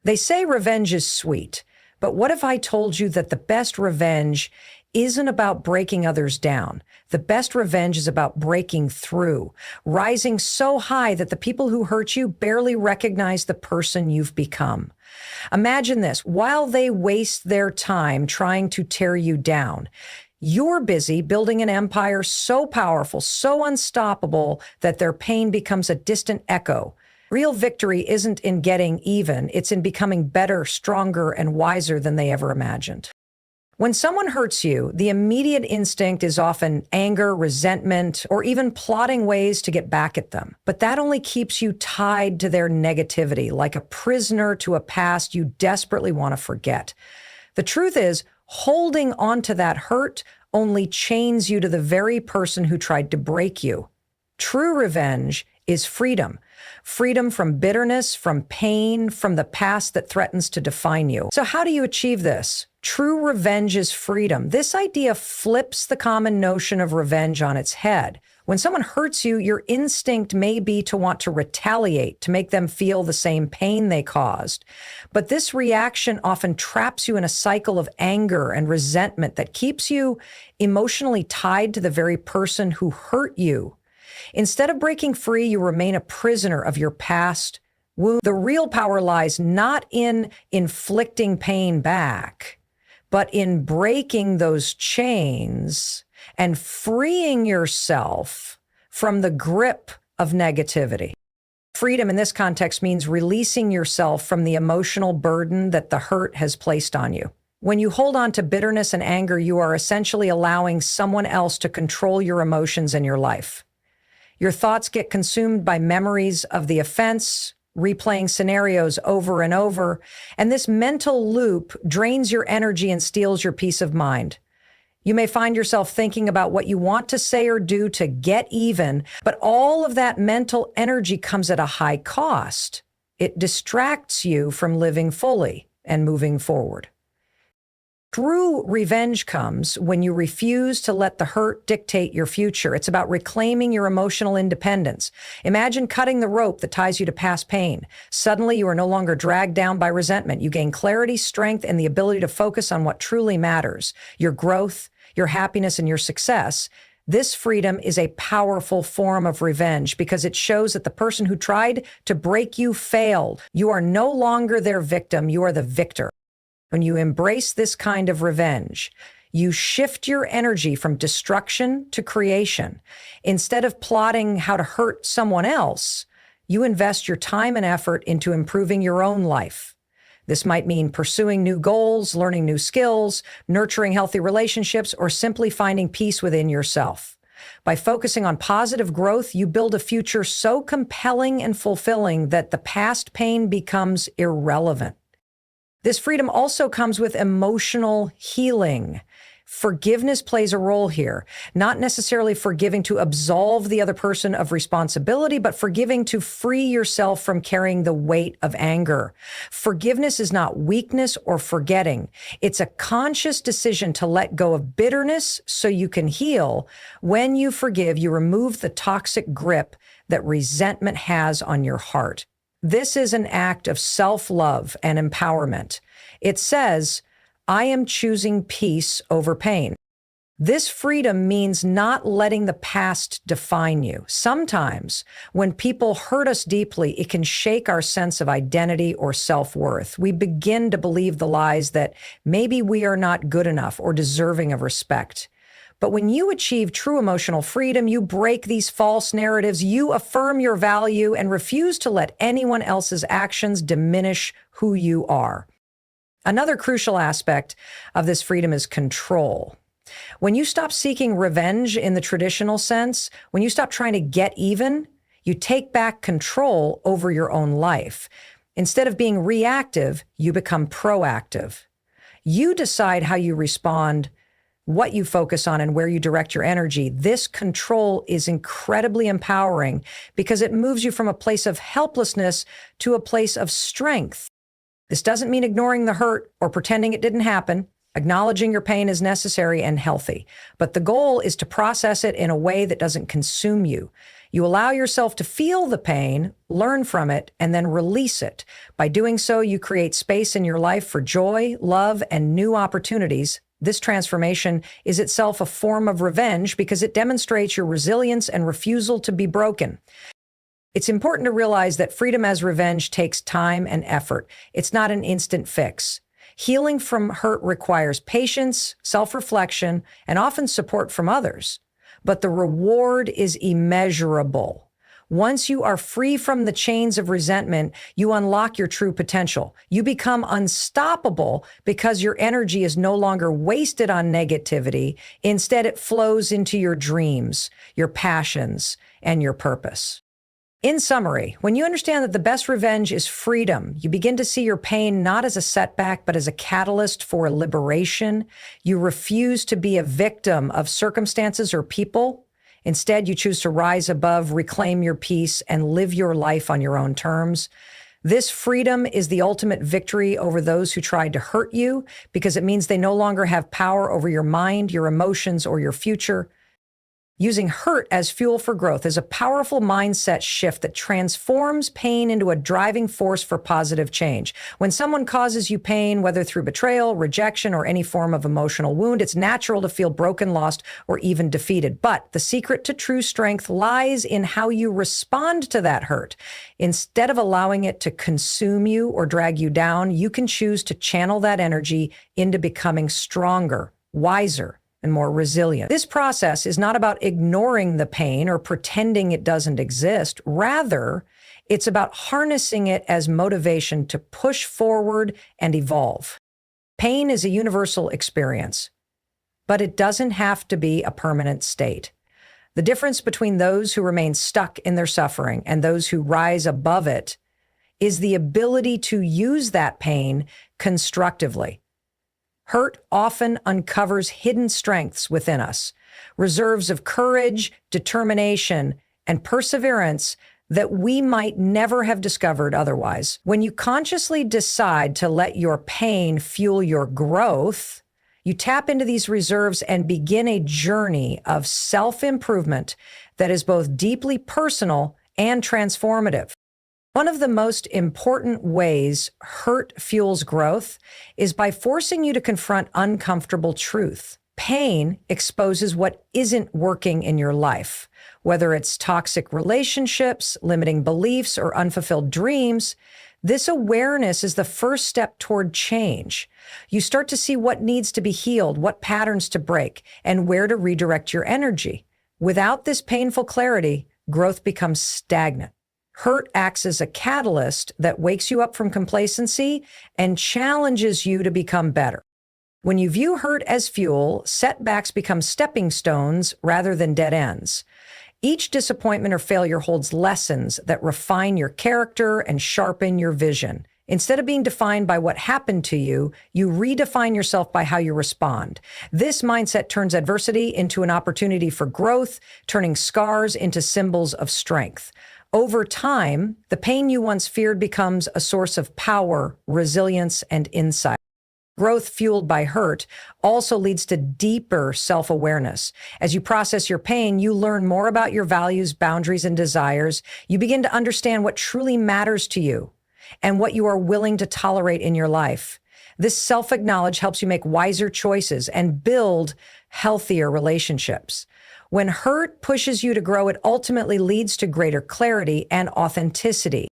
They say revenge is sweet, but what if I told you that the best revenge isn't about breaking others down? The best revenge is about breaking through, rising so high that the people who hurt you barely recognize the person you've become. Imagine this: while they waste their time trying to tear you down, you're busy building an empire so powerful, so unstoppable, that their pain becomes a distant echo. Real victory isn't in getting even, it's in becoming better, stronger, and wiser than they ever imagined. When someone hurts you, the immediate instinct is often anger, resentment, or even plotting ways to get back at them. But that only keeps you tied to their negativity, like a prisoner to a past you desperately want to forget. The truth is, holding on to that hurt only chains you to the very person who tried to break you. True revenge is freedom. Freedom from bitterness, from pain, from the past that threatens to define you. So how do you achieve this? True revenge is freedom. This idea flips the common notion of revenge on its head. When someone hurts you, your instinct may be to want to retaliate, to make them feel the same pain they caused. But this reaction often traps you in a cycle of anger and resentment that keeps you emotionally tied to the very person who hurt you. Instead of breaking free, you remain a prisoner of your past wound. The real power lies not in inflicting pain back, but in breaking those chains and freeing yourself from the grip of negativity. Freedom in this context means releasing yourself from the emotional burden that the hurt has placed on you. When you hold on to bitterness and anger, you are essentially allowing someone else to control your emotions and your life. Your thoughts get consumed by memories of the offense, replaying scenarios over and over, and this mental loop drains your energy and steals your peace of mind. You may find yourself thinking about what you want to say or do to get even, but all of that mental energy comes at a high cost. It distracts you from living fully and moving forward. True revenge comes when you refuse to let the hurt dictate your future. It's about reclaiming your emotional independence. Imagine cutting the rope that ties you to past pain. Suddenly, you are no longer dragged down by resentment. You gain clarity, strength, and the ability to focus on what truly matters: your growth, your happiness, and your success. This freedom is a powerful form of revenge because it shows that the person who tried to break you failed. You are no longer their victim. You are the victor. When you embrace this kind of revenge, you shift your energy from destruction to creation. Instead of plotting how to hurt someone else, you invest your time and effort into improving your own life. This might mean pursuing new goals, learning new skills, nurturing healthy relationships, or simply finding peace within yourself. By focusing on positive growth, you build a future so compelling and fulfilling that the past pain becomes irrelevant. This freedom also comes with emotional healing. Forgiveness plays a role here, not necessarily forgiving to absolve the other person of responsibility, but forgiving to free yourself from carrying the weight of anger. Forgiveness is not weakness or forgetting. It's a conscious decision to let go of bitterness so you can heal. When you forgive, you remove the toxic grip that resentment has on your heart. This is an act of self-love and empowerment. It says, I am choosing peace over pain. This freedom means not letting the past define you. Sometimes, when people hurt us deeply, it can shake our sense of identity or self-worth. We begin to believe the lies that maybe we are not good enough or deserving of respect. But when you achieve true emotional freedom, you break these false narratives, you affirm your value, and refuse to let anyone else's actions diminish who you are. Another crucial aspect of this freedom is control. When you stop seeking revenge in the traditional sense, when you stop trying to get even, you take back control over your own life. Instead of being reactive, you become proactive. You decide how you respond, what you focus on, and where you direct your energy. This control is incredibly empowering because it moves you from a place of helplessness to a place of strength. This doesn't mean ignoring the hurt or pretending it didn't happen. Acknowledging your pain is necessary and healthy, but the goal is to process it in a way that doesn't consume you. You allow yourself to feel the pain, learn from it, and then release it. By doing so, you create space in your life for joy, love, and new opportunities. This transformation is itself a form of revenge because it demonstrates your resilience and refusal to be broken. It's important to realize that freedom as revenge takes time and effort. It's not an instant fix. Healing from hurt requires patience, self-reflection, and often support from others. But the reward is immeasurable. Once you are free from the chains of resentment, you unlock your true potential. You become unstoppable because your energy is no longer wasted on negativity. Instead, it flows into your dreams, your passions, and your purpose. In summary, when you understand that the best revenge is freedom, you begin to see your pain not as a setback, but as a catalyst for liberation. You refuse to be a victim of circumstances or people. Instead, you choose to rise above, reclaim your peace, and live your life on your own terms. This freedom is the ultimate victory over those who tried to hurt you because it means they no longer have power over your mind, your emotions, or your future. Using hurt as fuel for growth is a powerful mindset shift that transforms pain into a driving force for positive change. When someone causes you pain, whether through betrayal, rejection, or any form of emotional wound, it's natural to feel broken, lost, or even defeated. But the secret to true strength lies in how you respond to that hurt. Instead of allowing it to consume you or drag you down, you can choose to channel that energy into becoming stronger, wiser, and more resilient. This process is not about ignoring the pain or pretending it doesn't exist. Rather, it's about harnessing it as motivation to push forward and evolve. Pain is a universal experience, but it doesn't have to be a permanent state. The difference between those who remain stuck in their suffering and those who rise above it is the ability to use that pain constructively. Hurt often uncovers hidden strengths within us, reserves of courage, determination, and perseverance that we might never have discovered otherwise. When you consciously decide to let your pain fuel your growth, you tap into these reserves and begin a journey of self-improvement that is both deeply personal and transformative. One of the most important ways hurt fuels growth is by forcing you to confront uncomfortable truth. Pain exposes what isn't working in your life, whether it's toxic relationships, limiting beliefs, or unfulfilled dreams. This awareness is the first step toward change. You start to see what needs to be healed, what patterns to break, and where to redirect your energy. Without this painful clarity, growth becomes stagnant. Hurt acts as a catalyst that wakes you up from complacency and challenges you to become better. When you view hurt as fuel, setbacks become stepping stones rather than dead ends. Each disappointment or failure holds lessons that refine your character and sharpen your vision. Instead of being defined by what happened to you, you redefine yourself by how you respond. This mindset turns adversity into an opportunity for growth, turning scars into symbols of strength. Over time, the pain you once feared becomes a source of power, resilience, and insight. Growth fueled by hurt also leads to deeper self-awareness. As you process your pain, you learn more about your values, boundaries, and desires. You begin to understand what truly matters to you and what you are willing to tolerate in your life. This self-acknowledge helps you make wiser choices and build healthier relationships. When hurt pushes you to grow, it ultimately leads to greater clarity and authenticity.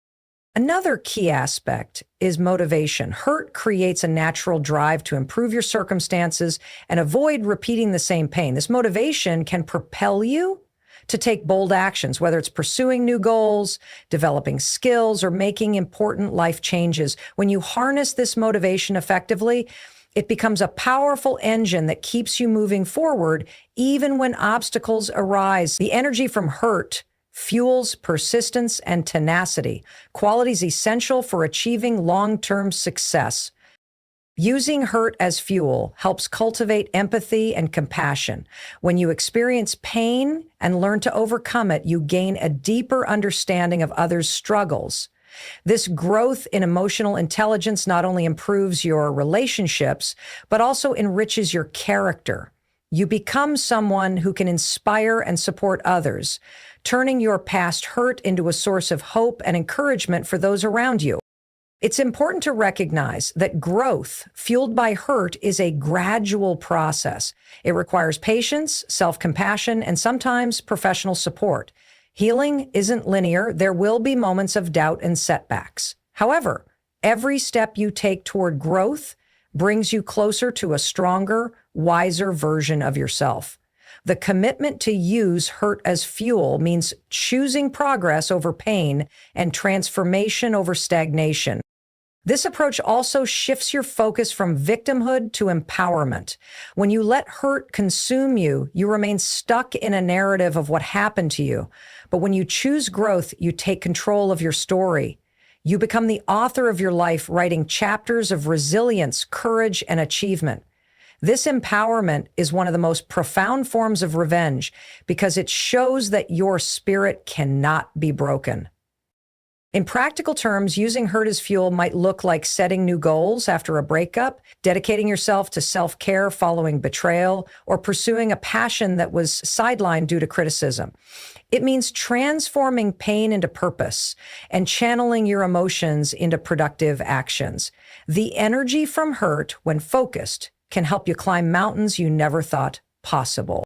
Another key aspect is motivation. Hurt creates a natural drive to improve your circumstances and avoid repeating the same pain. This motivation can propel you to take bold actions, whether it's pursuing new goals, developing skills, or making important life changes. When you harness this motivation effectively, it becomes a powerful engine that keeps you moving forward even when obstacles arise. The energy from hurt fuels persistence and tenacity, qualities essential for achieving long-term success. Using hurt as fuel helps cultivate empathy and compassion. When you experience pain and learn to overcome it, you gain a deeper understanding of others' struggles. This growth in emotional intelligence not only improves your relationships, but also enriches your character. You become someone who can inspire and support others, turning your past hurt into a source of hope and encouragement for those around you. It's important to recognize that growth fueled by hurt is a gradual process. It requires patience, self-compassion, and sometimes professional support. Healing isn't linear. There will be moments of doubt and setbacks. However, every step you take toward growth brings you closer to a stronger, wiser version of yourself. The commitment to use hurt as fuel means choosing progress over pain and transformation over stagnation. This approach also shifts your focus from victimhood to empowerment. When you let hurt consume you, you remain stuck in a narrative of what happened to you. But when you choose growth, you take control of your story. You become the author of your life, writing chapters of resilience, courage, and achievement. This empowerment is one of the most profound forms of revenge because it shows that your spirit cannot be broken. In practical terms, using hurt as fuel might look like setting new goals after a breakup, dedicating yourself to self-care following betrayal, or pursuing a passion that was sidelined due to criticism. It means transforming pain into purpose and channeling your emotions into productive actions. The energy from hurt, when focused, can help you climb mountains you never thought possible.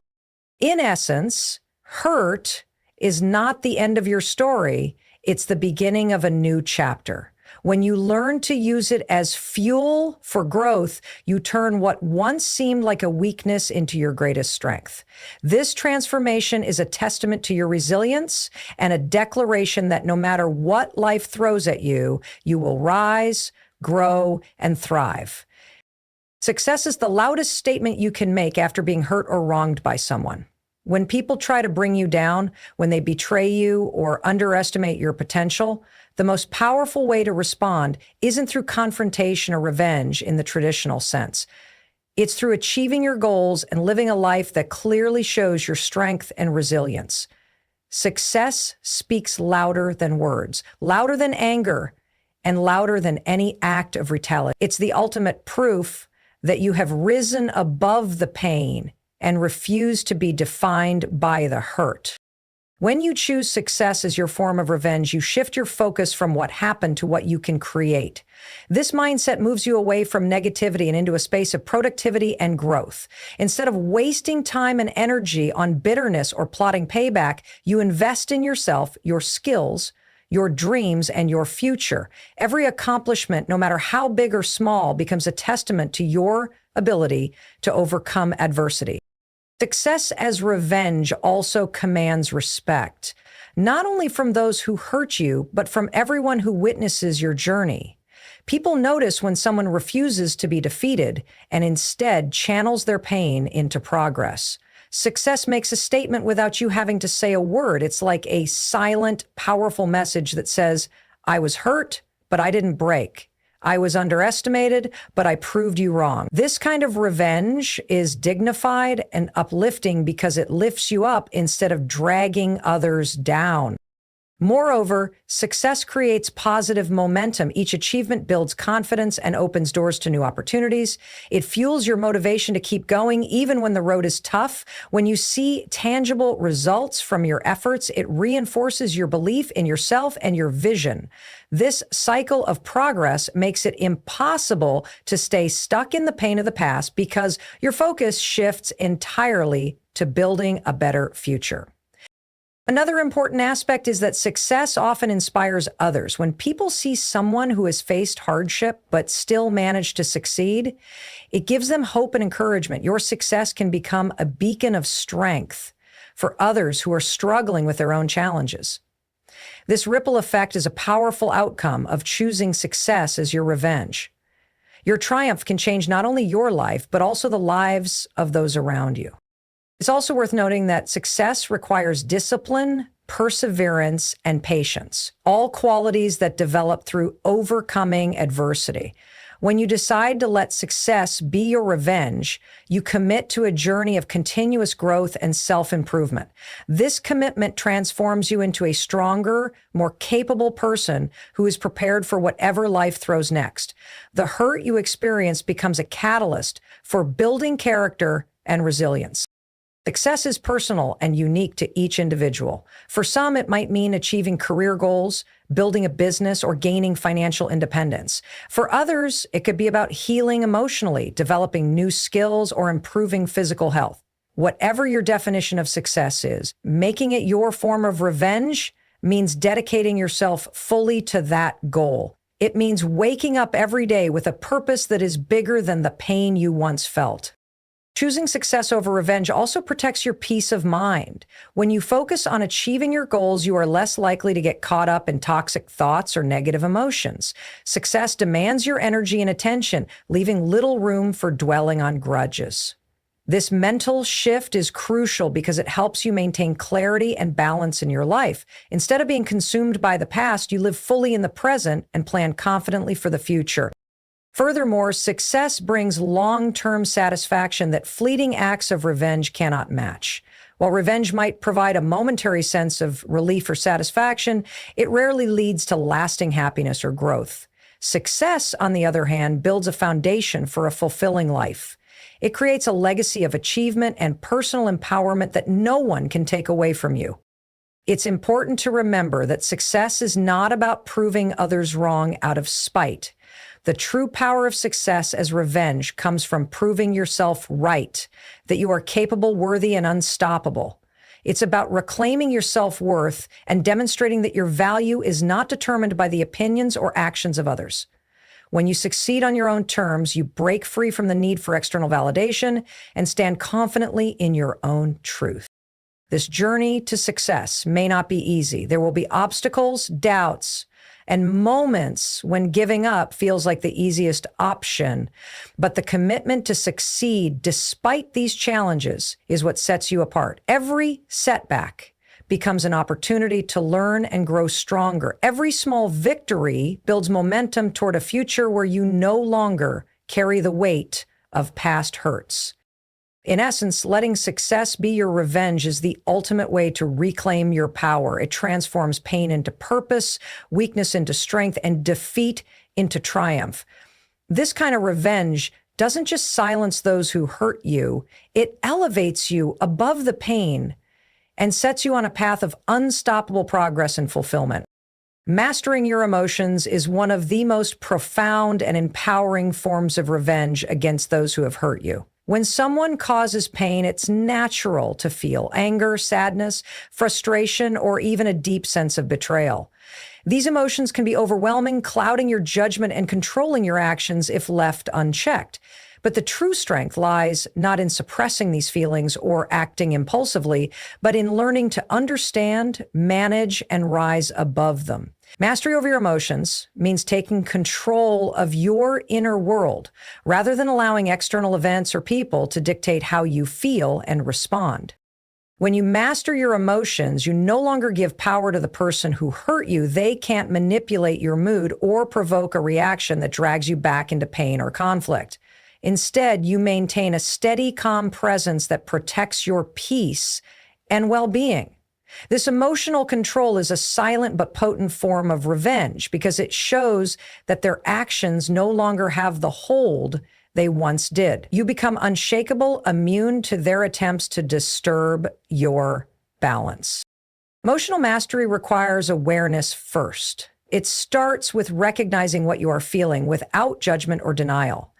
In essence, hurt is not the end of your story. It's the beginning of a new chapter. When you learn to use it as fuel for growth, you turn what once seemed like a weakness into your greatest strength. This transformation is a testament to your resilience and a declaration that no matter what life throws at you, you will rise, grow, and thrive. Success is the loudest statement you can make after being hurt or wronged by someone. When people try to bring you down, when they betray you or underestimate your potential, the most powerful way to respond isn't through confrontation or revenge in the traditional sense. It's through achieving your goals and living a life that clearly shows your strength and resilience. Success speaks louder than words, louder than anger, and louder than any act of retaliation. It's the ultimate proof that you have risen above the pain and refuse to be defined by the hurt. When you choose success as your form of revenge, you shift your focus from what happened to what you can create. This mindset moves you away from negativity and into a space of productivity and growth. Instead of wasting time and energy on bitterness or plotting payback, you invest in yourself, your skills, your dreams, and your future. Every accomplishment, no matter how big or small, becomes a testament to your ability to overcome adversity. Success as revenge also commands respect, not only from those who hurt you, but from everyone who witnesses your journey. People notice when someone refuses to be defeated and instead channels their pain into progress. Success makes a statement without you having to say a word. It's like a silent, powerful message that says, I was hurt, but I didn't break. I was underestimated, but I proved you wrong. This kind of revenge is dignified and uplifting because it lifts you up instead of dragging others down. Moreover, success creates positive momentum. Each achievement builds confidence and opens doors to new opportunities. It fuels your motivation to keep going even when the road is tough. When you see tangible results from your efforts, it reinforces your belief in yourself and your vision. This cycle of progress makes it impossible to stay stuck in the pain of the past because your focus shifts entirely to building a better future. Another important aspect is that success often inspires others. When people see someone who has faced hardship but still managed to succeed, it gives them hope and encouragement. Your success can become a beacon of strength for others who are struggling with their own challenges. This ripple effect is a powerful outcome of choosing success as your revenge. Your triumph can change not only your life, but also the lives of those around you. It's also worth noting that success requires discipline, perseverance, and patience, all qualities that develop through overcoming adversity. When you decide to let success be your revenge, you commit to a journey of continuous growth and self-improvement. This commitment transforms you into a stronger, more capable person who is prepared for whatever life throws next. The hurt you experience becomes a catalyst for building character and resilience. Success is personal and unique to each individual. For some, it might mean achieving career goals, building a business, or gaining financial independence. For others, it could be about healing emotionally, developing new skills, or improving physical health. Whatever your definition of success is, making it your form of revenge means dedicating yourself fully to that goal. It means waking up every day with a purpose that is bigger than the pain you once felt. Choosing success over revenge also protects your peace of mind. When you focus on achieving your goals, you are less likely to get caught up in toxic thoughts or negative emotions. Success demands your energy and attention, leaving little room for dwelling on grudges. This mental shift is crucial because it helps you maintain clarity and balance in your life. Instead of being consumed by the past, you live fully in the present and plan confidently for the future. Furthermore, success brings long-term satisfaction that fleeting acts of revenge cannot match. While revenge might provide a momentary sense of relief or satisfaction, it rarely leads to lasting happiness or growth. Success, on the other hand, builds a foundation for a fulfilling life. It creates a legacy of achievement and personal empowerment that no one can take away from you. It's important to remember that success is not about proving others wrong out of spite. The true power of success as revenge comes from proving yourself right, that you are capable, worthy, and unstoppable. It's about reclaiming your self-worth and demonstrating that your value is not determined by the opinions or actions of others. When you succeed on your own terms, you break free from the need for external validation and stand confidently in your own truth. This journey to success may not be easy. There will be obstacles, doubts, and moments when giving up feels like the easiest option. But the commitment to succeed despite these challenges is what sets you apart. Every setback becomes an opportunity to learn and grow stronger. Every small victory builds momentum toward a future where you no longer carry the weight of past hurts. In essence, letting success be your revenge is the ultimate way to reclaim your power. It transforms pain into purpose, weakness into strength, and defeat into triumph. This kind of revenge doesn't just silence those who hurt you, it elevates you above the pain and sets you on a path of unstoppable progress and fulfillment. Mastering your emotions is one of the most profound and empowering forms of revenge against those who have hurt you. When someone causes pain, it's natural to feel anger, sadness, frustration, or even a deep sense of betrayal. These emotions can be overwhelming, clouding your judgment and controlling your actions if left unchecked. But the true strength lies not in suppressing these feelings or acting impulsively, but in learning to understand, manage, and rise above them. Mastery over your emotions means taking control of your inner world rather than allowing external events or people to dictate how you feel and respond. When you master your emotions, you no longer give power to the person who hurt you. They can't manipulate your mood or provoke a reaction that drags you back into pain or conflict. Instead, you maintain a steady, calm presence that protects your peace and well-being. This emotional control is a silent but potent form of revenge because it shows that their actions no longer have the hold they once did. You become unshakable, immune to their attempts to disturb your balance. Emotional mastery requires awareness first. It starts with recognizing what you are feeling without judgment or denial.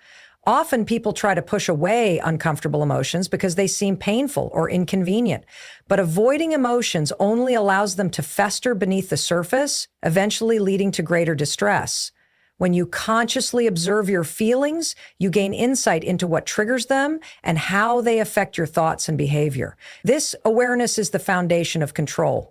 Often people try to push away uncomfortable emotions because they seem painful or inconvenient, but avoiding emotions only allows them to fester beneath the surface, eventually leading to greater distress. When you consciously observe your feelings, you gain insight into what triggers them and how they affect your thoughts and behavior. This awareness is the foundation of control.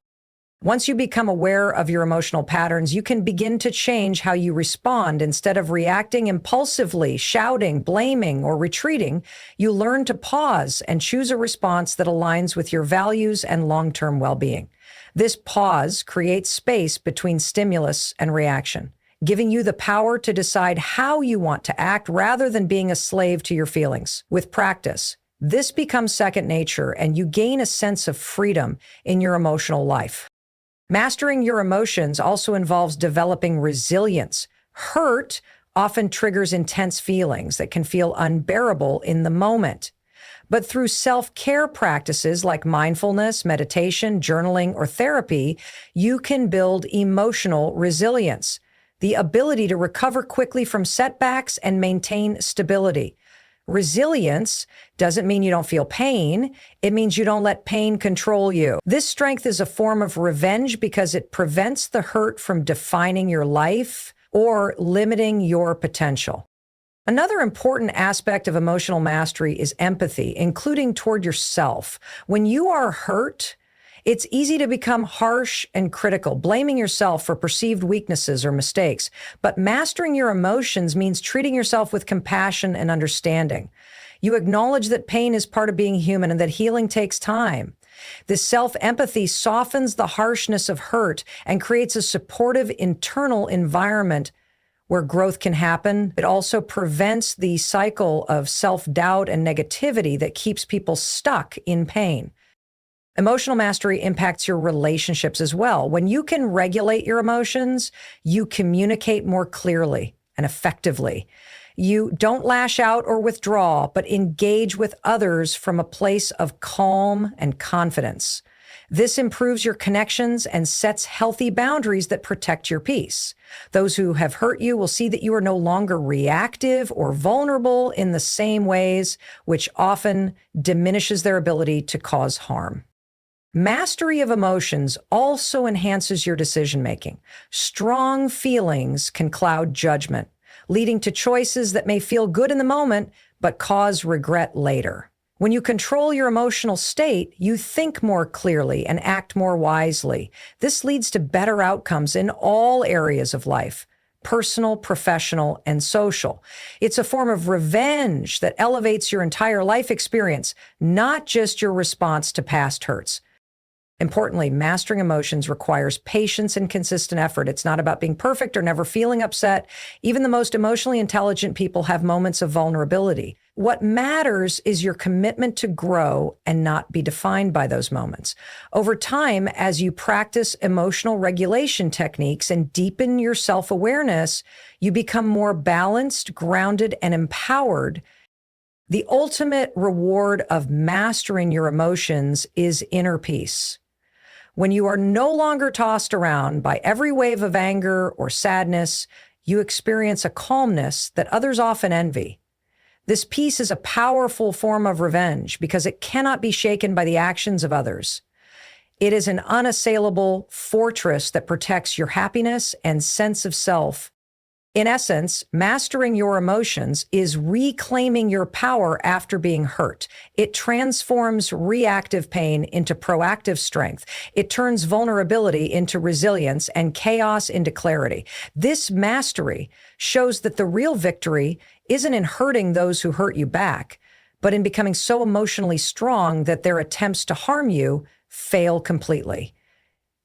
Once you become aware of your emotional patterns, you can begin to change how you respond. Instead of reacting impulsively, shouting, blaming, or retreating, you learn to pause and choose a response that aligns with your values and long-term well-being. This pause creates space between stimulus and reaction, giving you the power to decide how you want to act rather than being a slave to your feelings. With practice, this becomes second nature and you gain a sense of freedom in your emotional life. Mastering your emotions also involves developing resilience. Hurt often triggers intense feelings that can feel unbearable in the moment. But through self-care practices like mindfulness, meditation, journaling, or therapy, you can build emotional resilience, the ability to recover quickly from setbacks and maintain stability. Resilience doesn't mean you don't feel pain. It means you don't let pain control you. This strength is a form of revenge because it prevents the hurt from defining your life or limiting your potential. Another important aspect of emotional mastery is empathy, including toward yourself. When you are hurt, it's easy to become harsh and critical, blaming yourself for perceived weaknesses or mistakes. But mastering your emotions means treating yourself with compassion and understanding. You acknowledge that pain is part of being human and that healing takes time. This self-empathy softens the harshness of hurt and creates a supportive internal environment where growth can happen. It also prevents the cycle of self-doubt and negativity that keeps people stuck in pain. Emotional mastery impacts your relationships as well. When you can regulate your emotions, you communicate more clearly and effectively. You don't lash out or withdraw, but engage with others from a place of calm and confidence. This improves your connections and sets healthy boundaries that protect your peace. Those who have hurt you will see that you are no longer reactive or vulnerable in the same ways, which often diminishes their ability to cause harm. Mastery of emotions also enhances your decision-making. Strong feelings can cloud judgment, leading to choices that may feel good in the moment, but cause regret later. When you control your emotional state, you think more clearly and act more wisely. This leads to better outcomes in all areas of life: personal, professional, and social. It's a form of revenge that elevates your entire life experience, not just your response to past hurts. Importantly, mastering emotions requires patience and consistent effort. It's not about being perfect or never feeling upset. Even the most emotionally intelligent people have moments of vulnerability. What matters is your commitment to grow and not be defined by those moments. Over time, as you practice emotional regulation techniques and deepen your self-awareness, you become more balanced, grounded, and empowered. The ultimate reward of mastering your emotions is inner peace. When you are no longer tossed around by every wave of anger or sadness, you experience a calmness that others often envy. This peace is a powerful form of revenge because it cannot be shaken by the actions of others. It is an unassailable fortress that protects your happiness and sense of self. In essence, mastering your emotions is reclaiming your power after being hurt. It transforms reactive pain into proactive strength. It turns vulnerability into resilience and chaos into clarity. This mastery shows that the real victory isn't in hurting those who hurt you back, but in becoming so emotionally strong that their attempts to harm you fail completely.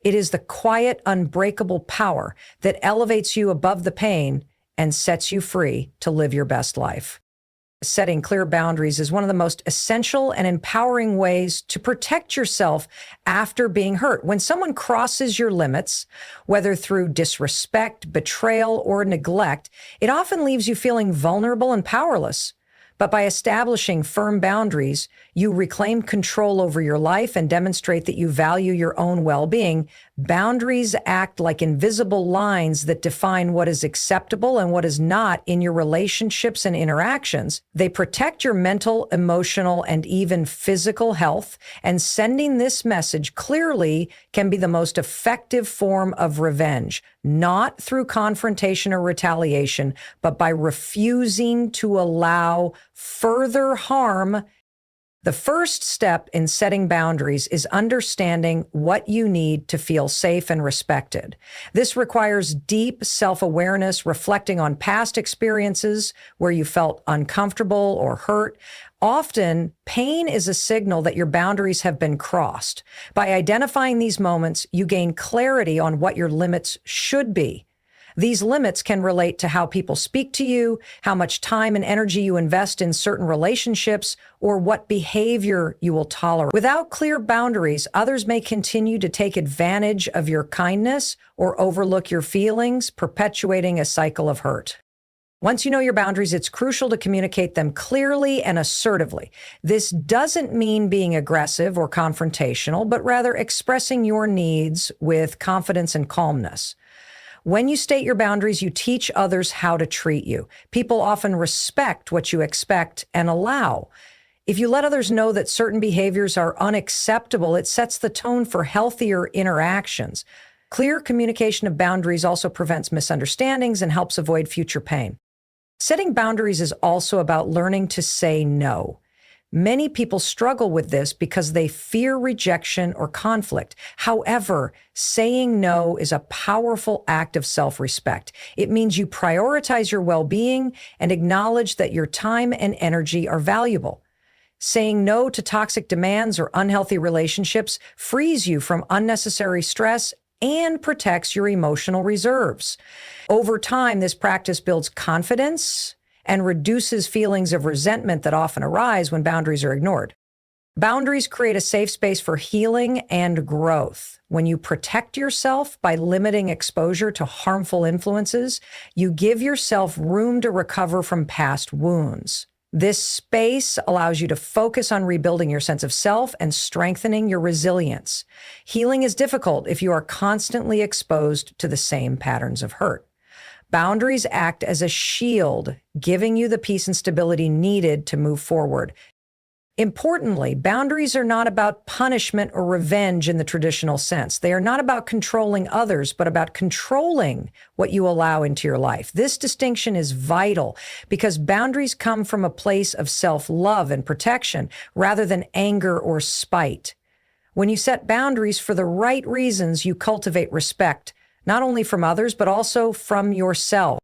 It is the quiet, unbreakable power that elevates you above the pain and sets you free to live your best life. Setting clear boundaries is one of the most essential and empowering ways to protect yourself after being hurt. When someone crosses your limits, whether through disrespect, betrayal, or neglect, it often leaves you feeling vulnerable and powerless. But by establishing firm boundaries, you reclaim control over your life and demonstrate that you value your own well-being. Boundaries act like invisible lines that define what is acceptable and what is not in your relationships and interactions. They protect your mental, emotional, and even physical health, and sending this message clearly can be the most effective form of revenge, not through confrontation or retaliation, but by refusing to allow further harm. The first step in setting boundaries is understanding what you need to feel safe and respected. This requires deep self-awareness, reflecting on past experiences where you felt uncomfortable or hurt. Often, pain is a signal that your boundaries have been crossed. By identifying these moments, you gain clarity on what your limits should be. These limits can relate to how people speak to you, how much time and energy you invest in certain relationships, or what behavior you will tolerate. Without clear boundaries, others may continue to take advantage of your kindness or overlook your feelings, perpetuating a cycle of hurt. Once you know your boundaries, it's crucial to communicate them clearly and assertively. This doesn't mean being aggressive or confrontational, but rather expressing your needs with confidence and calmness. When you state your boundaries, you teach others how to treat you. People often respect what you expect and allow. If you let others know that certain behaviors are unacceptable, it sets the tone for healthier interactions. Clear communication of boundaries also prevents misunderstandings and helps avoid future pain. Setting boundaries is also about learning to say no. Many people struggle with this because they fear rejection or conflict. However, saying no is a powerful act of self-respect. It means you prioritize your well-being and acknowledge that your time and energy are valuable. Saying no to toxic demands or unhealthy relationships frees you from unnecessary stress and protects your emotional reserves. Over time, this practice builds confidence and reduces feelings of resentment that often arise when boundaries are ignored. Boundaries create a safe space for healing and growth. When you protect yourself by limiting exposure to harmful influences, you give yourself room to recover from past wounds. This space allows you to focus on rebuilding your sense of self and strengthening your resilience. Healing is difficult if you are constantly exposed to the same patterns of hurt. Boundaries act as a shield, giving you the peace and stability needed to move forward. Importantly, boundaries are not about punishment or revenge in the traditional sense. They are not about controlling others, but about controlling what you allow into your life. This distinction is vital because boundaries come from a place of self-love and protection rather than anger or spite. When you set boundaries for the right reasons, you cultivate respect, not only from others, but also from yourself.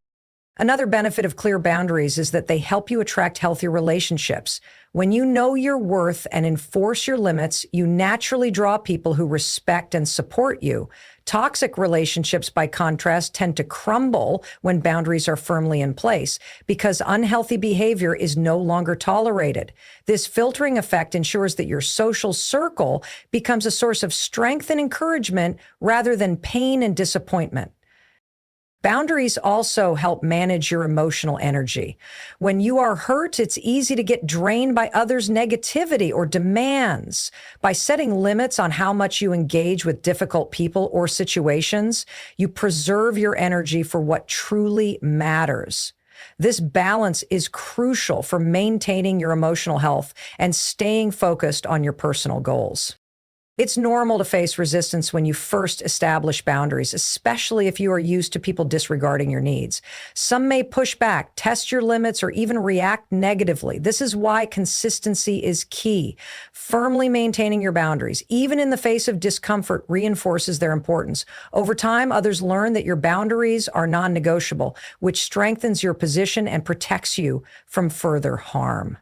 Another benefit of clear boundaries is that they help you attract healthy relationships. When you know your worth and enforce your limits, you naturally draw people who respect and support you. Toxic relationships, by contrast, tend to crumble when boundaries are firmly in place because unhealthy behavior is no longer tolerated. This filtering effect ensures that your social circle becomes a source of strength and encouragement rather than pain and disappointment. Boundaries also help manage your emotional energy. When you are hurt, it's easy to get drained by others' negativity or demands. By setting limits on how much you engage with difficult people or situations, you preserve your energy for what truly matters. This balance is crucial for maintaining your emotional health and staying focused on your personal goals. It's normal to face resistance when you first establish boundaries, especially if you are used to people disregarding your needs. Some may push back, test your limits, or even react negatively. This is why consistency is key. Firmly maintaining your boundaries, even in the face of discomfort, reinforces their importance. Over time, others learn that your boundaries are non-negotiable, which strengthens your position and protects you from further harm.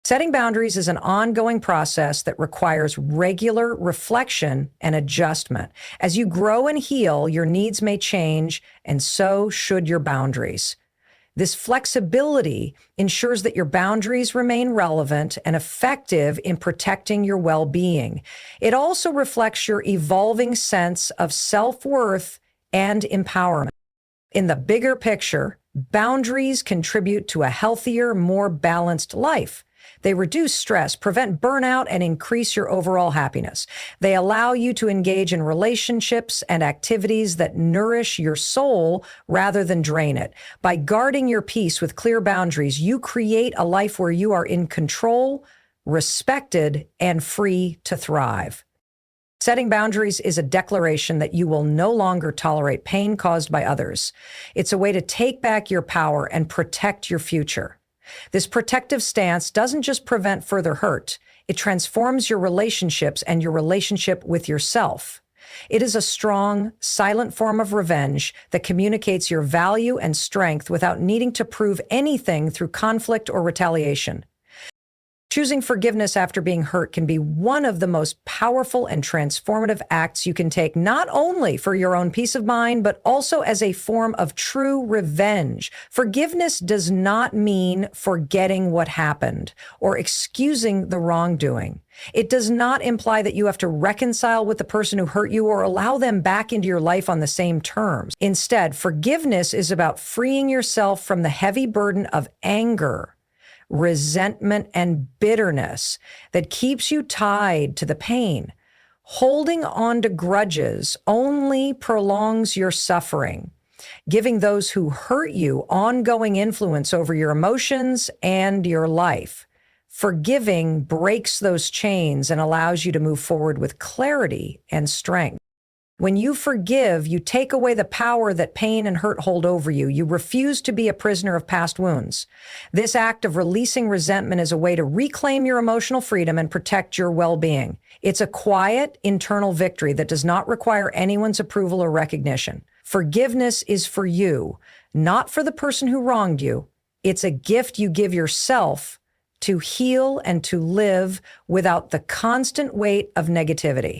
Setting boundaries is an ongoing process that requires regular reflection and adjustment. As you grow and heal, your needs may change, and so should your boundaries. This flexibility ensures that your boundaries remain relevant and effective in protecting your well-being. It also reflects your evolving sense of self-worth and empowerment. In the bigger picture, boundaries contribute to a healthier, more balanced life. They reduce stress, prevent burnout, and increase your overall happiness. They allow you to engage in relationships and activities that nourish your soul rather than drain it. By guarding your peace with clear boundaries, you create a life where you are in control, respected, and free to thrive. Setting boundaries is a declaration that you will no longer tolerate pain caused by others. It's a way to take back your power and protect your future. This protective stance doesn't just prevent further hurt, it transforms your relationships and your relationship with yourself. It is a strong, silent form of revenge that communicates your value and strength without needing to prove anything through conflict or retaliation. Choosing forgiveness after being hurt can be one of the most powerful and transformative acts you can take, not only for your own peace of mind, but also as a form of true revenge. Forgiveness does not mean forgetting what happened or excusing the wrongdoing. It does not imply that you have to reconcile with the person who hurt you or allow them back into your life on the same terms. Instead, forgiveness is about freeing yourself from the heavy burden of anger, resentment, and bitterness that keeps you tied to the pain. Holding on to grudges only prolongs your suffering, giving those who hurt you ongoing influence over your emotions and your life. Forgiving breaks those chains and allows you to move forward with clarity and strength. When you forgive, you take away the power that pain and hurt hold over you. You refuse to be a prisoner of past wounds. This act of releasing resentment is a way to reclaim your emotional freedom and protect your well-being. It's a quiet, internal victory that does not require anyone's approval or recognition. Forgiveness is for you, not for the person who wronged you. It's a gift you give yourself to heal and to live without the constant weight of negativity.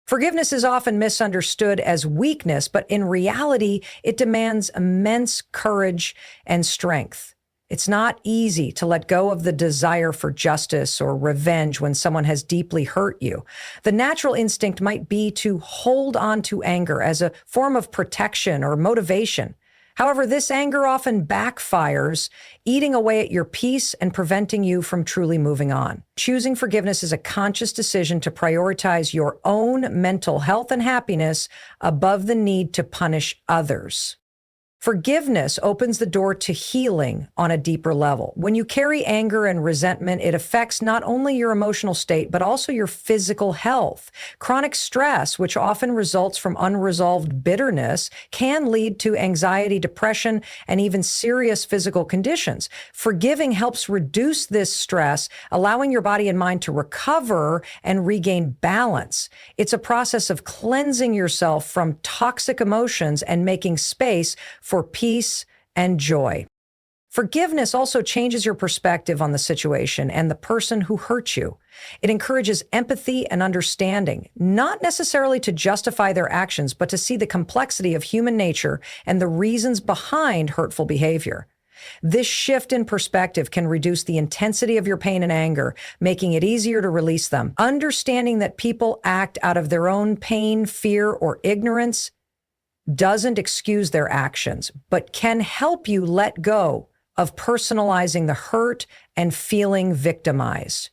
Forgiveness is often misunderstood as weakness, but in reality, it demands immense courage and strength. It's not easy to let go of the desire for justice or revenge when someone has deeply hurt you. The natural instinct might be to hold on to anger as a form of protection or motivation. However, this anger often backfires, eating away at your peace and preventing you from truly moving on. Choosing forgiveness is a conscious decision to prioritize your own mental health and happiness above the need to punish others. Forgiveness opens the door to healing on a deeper level. When you carry anger and resentment, it affects not only your emotional state, but also your physical health. Chronic stress, which often results from unresolved bitterness, can lead to anxiety, depression, and even serious physical conditions. Forgiving helps reduce this stress, allowing your body and mind to recover and regain balance. It's a process of cleansing yourself from toxic emotions and making space for peace and joy. Forgiveness also changes your perspective on the situation and the person who hurt you. It encourages empathy and understanding, not necessarily to justify their actions, but to see the complexity of human nature and the reasons behind hurtful behavior. This shift in perspective can reduce the intensity of your pain and anger, making it easier to release them. Understanding that people act out of their own pain, fear, or ignorance doesn't excuse their actions, but can help you let go of personalizing the hurt and feeling victimized.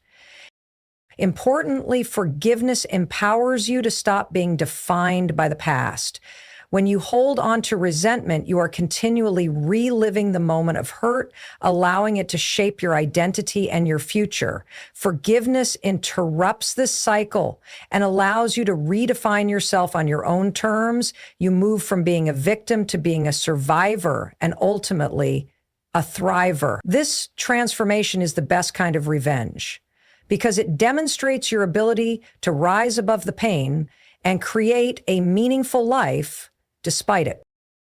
Importantly, forgiveness empowers you to stop being defined by the past. When you hold on to resentment, you are continually reliving the moment of hurt, allowing it to shape your identity and your future. Forgiveness interrupts this cycle and allows you to redefine yourself on your own terms. You move from being a victim to being a survivor and ultimately a thriver. This transformation is the best kind of revenge because it demonstrates your ability to rise above the pain and create a meaningful life despite it.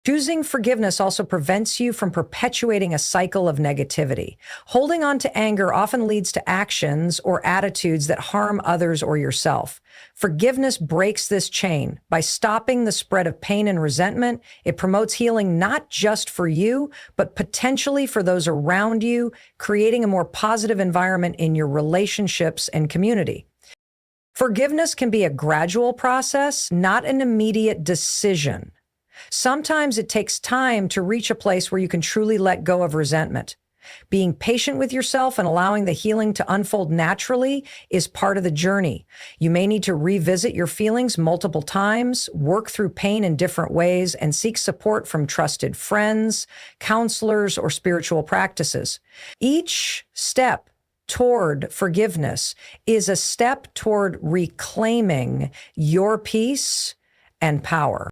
Choosing forgiveness also prevents you from perpetuating a cycle of negativity. Holding on to anger often leads to actions or attitudes that harm others or yourself. Forgiveness breaks this chain. By stopping the spread of pain and resentment, it promotes healing not just for you, but potentially for those around you, creating a more positive environment in your relationships and community. Forgiveness can be a gradual process, not an immediate decision. Sometimes it takes time to reach a place where you can truly let go of resentment. Being patient with yourself and allowing the healing to unfold naturally is part of the journey. You may need to revisit your feelings multiple times, work through pain in different ways, and seek support from trusted friends, counselors, or spiritual practices. Each step toward forgiveness is a step toward reclaiming your peace and power.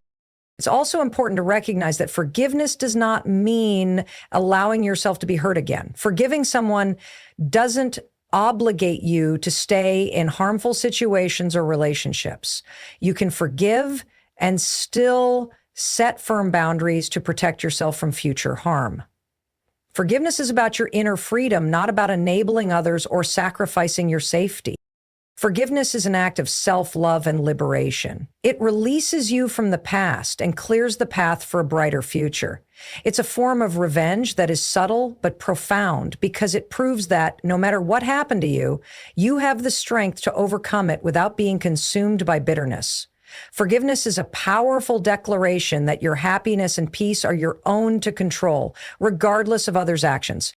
It's also important to recognize that forgiveness does not mean allowing yourself to be hurt again. Forgiving someone doesn't obligate you to stay in harmful situations or relationships. You can forgive and still set firm boundaries to protect yourself from future harm. Forgiveness is about your inner freedom, not about enabling others or sacrificing your safety. Forgiveness is an act of self-love and liberation. It releases you from the past and clears the path for a brighter future. It's a form of revenge that is subtle but profound because it proves that no matter what happened to you, you have the strength to overcome it without being consumed by bitterness. Forgiveness is a powerful declaration that your happiness and peace are your own to control, regardless of others' actions.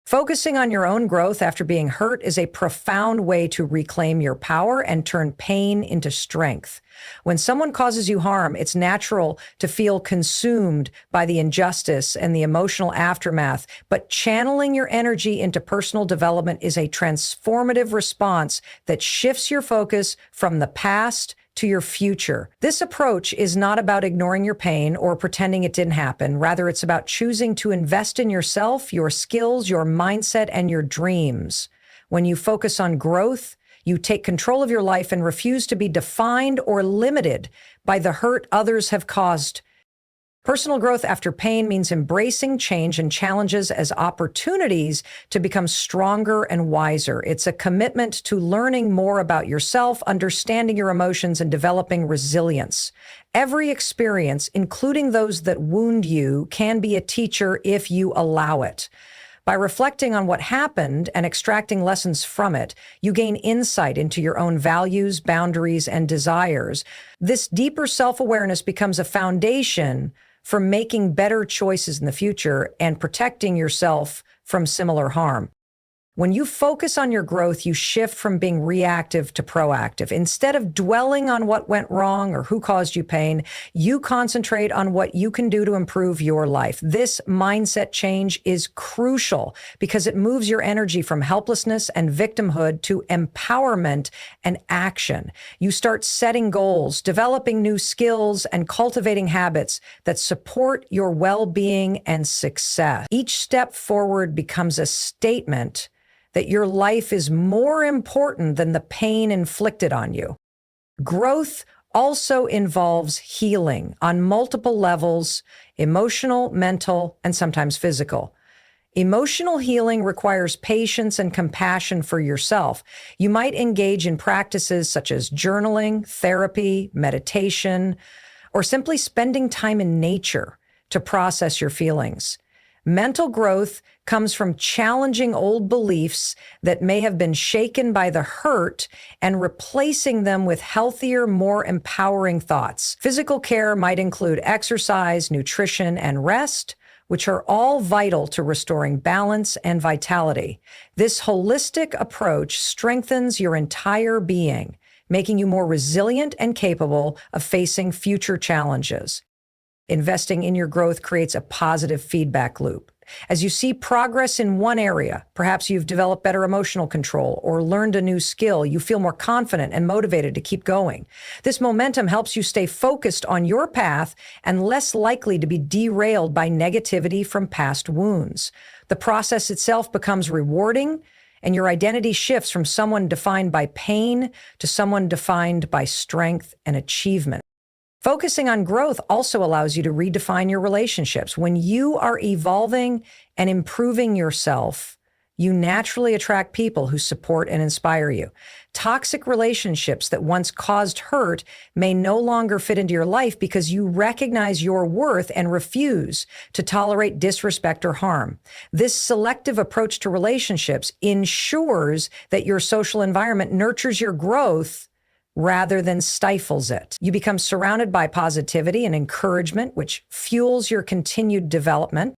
Focusing on your own growth after being hurt is a profound way to reclaim your power and turn pain into strength. When someone causes you harm, it's natural to feel consumed by the injustice and the emotional aftermath, but channeling your energy into personal development is a transformative response that shifts your focus from the past to your future. This approach is not about ignoring your pain or pretending it didn't happen. Rather, it's about choosing to invest in yourself, your skills, your mindset, and your dreams. When you focus on growth, you take control of your life and refuse to be defined or limited by the hurt others have caused. Personal growth after pain means embracing change and challenges as opportunities to become stronger and wiser. It's a commitment to learning more about yourself, understanding your emotions, and developing resilience. Every experience, including those that wound you, can be a teacher if you allow it. By reflecting on what happened and extracting lessons from it, you gain insight into your own values, boundaries, and desires. This deeper self-awareness becomes a foundation for making better choices in the future and protecting yourself from similar harm. When you focus on your growth, you shift from being reactive to proactive. Instead of dwelling on what went wrong or who caused you pain, you concentrate on what you can do to improve your life. This mindset change is crucial because it moves your energy from helplessness and victimhood to empowerment and action. You start setting goals, developing new skills, and cultivating habits that support your well-being and success. Each step forward becomes a statement that your life is more important than the pain inflicted on you. Growth also involves healing on multiple levels: emotional, mental, and sometimes physical. Emotional healing requires patience and compassion for yourself. You might engage in practices such as journaling, therapy, meditation, or simply spending time in nature to process your feelings. Mental growth comes from challenging old beliefs that may have been shaken by the hurt and replacing them with healthier, more empowering thoughts. Physical care might include exercise, nutrition, and rest, which are all vital to restoring balance and vitality. This holistic approach strengthens your entire being, making you more resilient and capable of facing future challenges. Investing in your growth creates a positive feedback loop. As you see progress in one area, perhaps you've developed better emotional control or learned a new skill, you feel more confident and motivated to keep going. This momentum helps you stay focused on your path and less likely to be derailed by negativity from past wounds. The process itself becomes rewarding, and your identity shifts from someone defined by pain to someone defined by strength and achievement. Focusing on growth also allows you to redefine your relationships. When you are evolving and improving yourself, you naturally attract people who support and inspire you. Toxic relationships that once caused hurt may no longer fit into your life because you recognize your worth and refuse to tolerate disrespect or harm. This selective approach to relationships ensures that your social environment nurtures your growth rather than stifles it. You become surrounded by positivity and encouragement, which fuels your continued development.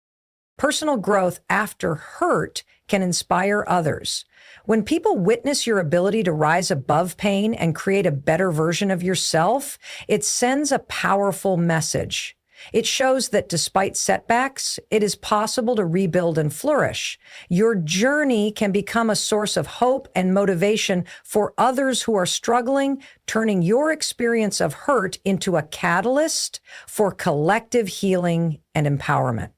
Personal growth after hurt can inspire others. When people witness your ability to rise above pain and create a better version of yourself, it sends a powerful message. It shows that despite setbacks, it is possible to rebuild and flourish. Your journey can become a source of hope and motivation for others who are struggling, turning your experience of hurt into a catalyst for collective healing and empowerment.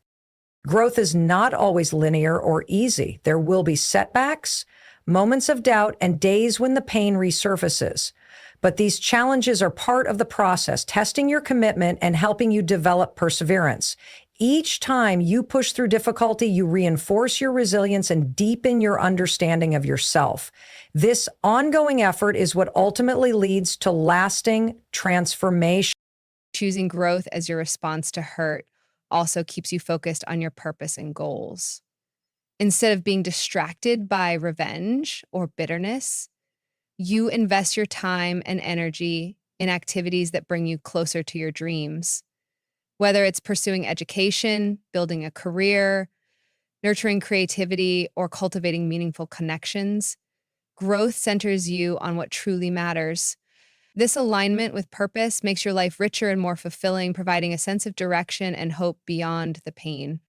Growth is not always linear or easy. There will be setbacks, moments of doubt, and days when the pain resurfaces. But these challenges are part of the process, testing your commitment and helping you develop perseverance. Each time you push through difficulty, you reinforce your resilience and deepen your understanding of yourself. This ongoing effort is what ultimately leads to lasting transformation. Choosing growth as your response to hurt also keeps you focused on your purpose and goals. Instead of being distracted by revenge or bitterness, you invest your time and energy in activities that bring you closer to your dreams. Whether it's pursuing education, building a career, nurturing creativity, or cultivating meaningful connections, growth centers you on what truly matters. This alignment with purpose makes your life richer and more fulfilling, providing a sense of direction and hope beyond the pain.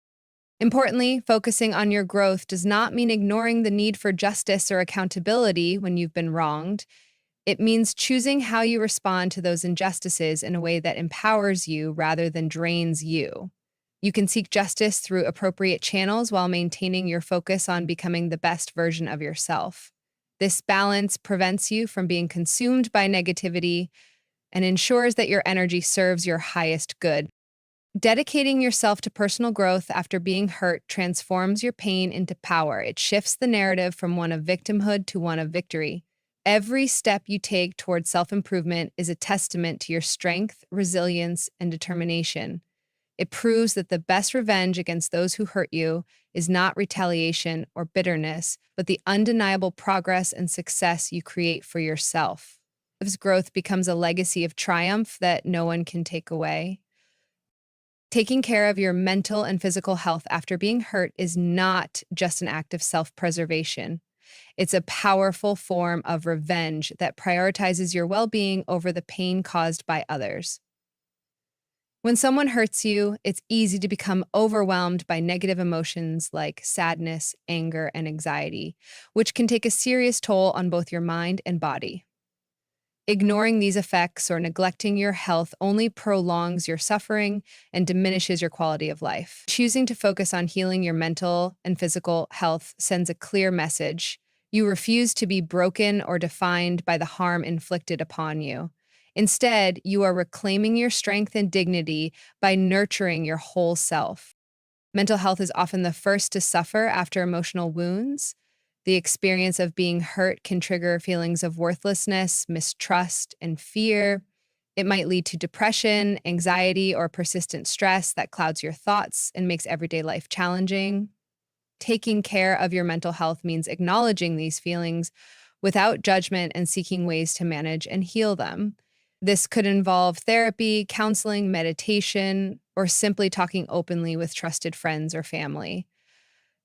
Importantly, focusing on your growth does not mean ignoring the need for justice or accountability when you've been wronged. It means choosing how you respond to those injustices in a way that empowers you rather than drains you. You can seek justice through appropriate channels while maintaining your focus on becoming the best version of yourself. This balance prevents you from being consumed by negativity and ensures that your energy serves your highest good. Dedicating yourself to personal growth after being hurt transforms your pain into power. It shifts the narrative from one of victimhood to one of victory. Every step you take towards self-improvement is a testament to your strength, resilience, and determination. It proves that the best revenge against those who hurt you is not retaliation or bitterness, but the undeniable progress and success you create for yourself. This growth becomes a legacy of triumph that no one can take away. Taking care of your mental and physical health after being hurt is not just an act of self-preservation. It's a powerful form of revenge that prioritizes your well-being over the pain caused by others. When someone hurts you, it's easy to become overwhelmed by negative emotions like sadness, anger, and anxiety, which can take a serious toll on both your mind and body. Ignoring these effects or neglecting your health only prolongs your suffering and diminishes your quality of life. Choosing to focus on healing your mental and physical health sends a clear message. You refuse to be broken or defined by the harm inflicted upon you. Instead, you are reclaiming your strength and dignity by nurturing your whole self. Mental health is often the first to suffer after emotional wounds. The experience of being hurt can trigger feelings of worthlessness, mistrust, and fear. It might lead to depression, anxiety, or persistent stress that clouds your thoughts and makes everyday life challenging. Taking care of your mental health means acknowledging these feelings without judgment and seeking ways to manage and heal them. This could involve therapy, counseling, meditation, or simply talking openly with trusted friends or family.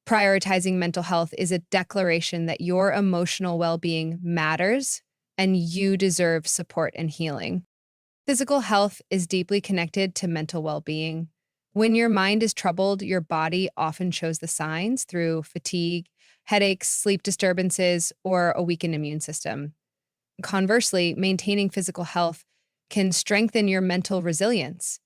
Prioritizing mental health is a declaration that your emotional well-being matters and you deserve support and healing. Physical health is deeply connected to mental well-being. When your mind is troubled, your body often shows the signs through fatigue, headaches, sleep disturbances, or a weakened immune system. Conversely, maintaining physical health can strengthen your mental resilience.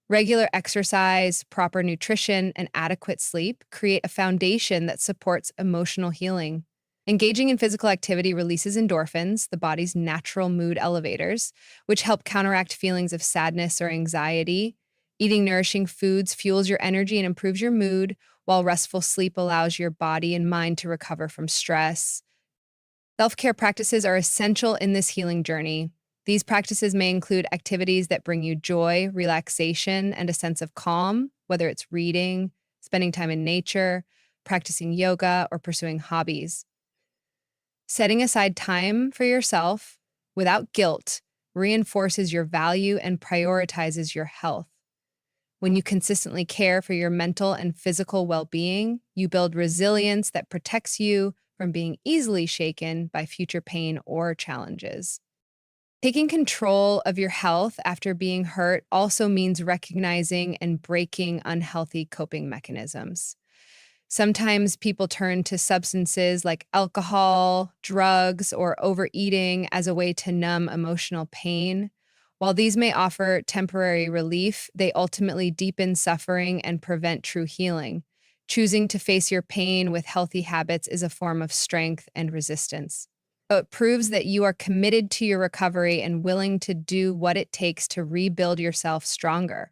Regular exercise, proper nutrition, and adequate sleep create a foundation that supports emotional healing. Engaging in physical activity releases endorphins, the body's natural mood elevators, which help counteract feelings of sadness or anxiety. Eating nourishing foods fuels your energy and improves your mood, while restful sleep allows your body and mind to recover from stress. Self-care practices are essential in this healing journey. These practices may include activities that bring you joy, relaxation, and a sense of calm, whether it's reading, spending time in nature, practicing yoga, or pursuing hobbies. Setting aside time for yourself without guilt reinforces your value and prioritizes your health. When you consistently care for your mental and physical well-being, you build resilience that protects you from being easily shaken by future pain or challenges. Taking control of your health after being hurt also means recognizing and breaking unhealthy coping mechanisms. Sometimes people turn to substances like alcohol, drugs, or overeating as a way to numb emotional pain. While these may offer temporary relief, they ultimately deepen suffering and prevent true healing. Choosing to face your pain with healthy habits is a form of strength and resistance. So it proves that you are committed to your recovery and willing to do what it takes to rebuild yourself stronger.